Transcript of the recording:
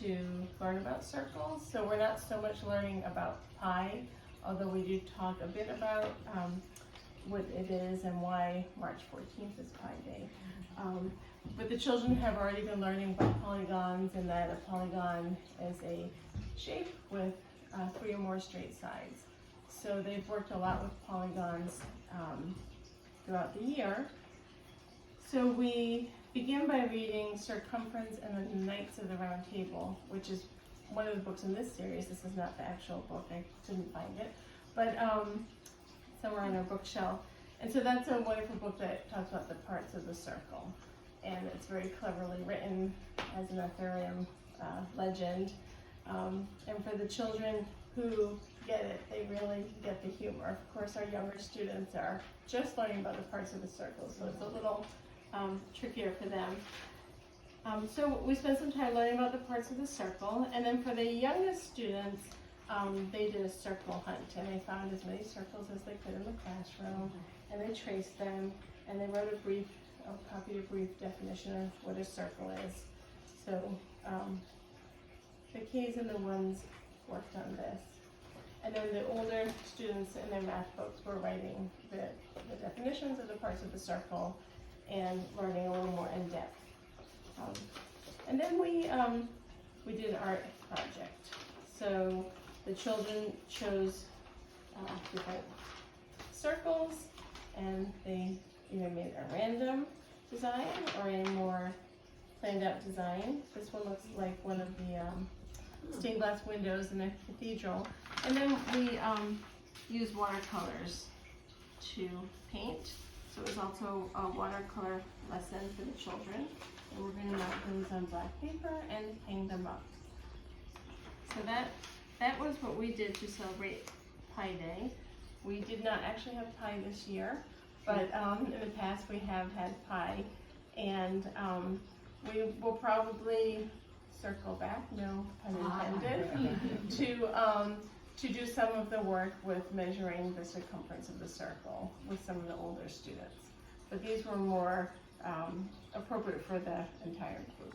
to learn about circles. So we're not so much learning about pi, although we do talk a bit about what it is and why March 14th is Pi Day. But the children have already been learning about polygons, and that a polygon is a shape with 3 or more straight sides. So they've worked a lot with polygons throughout the year. So we begin by reading Circumference and the Knights of the Round Table, which is one of the books in this series. This is not the actual book, I couldn't find it, but somewhere on our bookshelf. And so that's a wonderful book that talks about the parts of the circle. And it's very cleverly written as an Arthurian legend. And for the children who get it, they really get the humor. Of course, our younger students are just learning about the parts of the circle, so it's a little trickier for them. So we spent some time learning about the parts of the circle, and then for the youngest students, they did a circle hunt, and they found as many circles as they could in the classroom, and they traced them, and they wrote copied a brief definition of what a circle is. So the K's and the 1s worked on this. And then the older students in their math books were writing the definitions of the parts of the circle and learning a little more in depth. And then we did an art project. So the children chose different circles, and they either made a random design or a more planned out design. This one looks like one of the stained glass windows in a cathedral. And then we used watercolors to paint. So it was also a watercolor lesson for the children. And we're going to mount those on black paper and hang them up. So that was what we did to celebrate Pi Day. We did not actually have Pi this year, but in the past we have had Pi, and we will probably circle back, no pun intended, to do some of the work with measuring the circumference of the circle with some of the older students. But these were more appropriate for the entire group.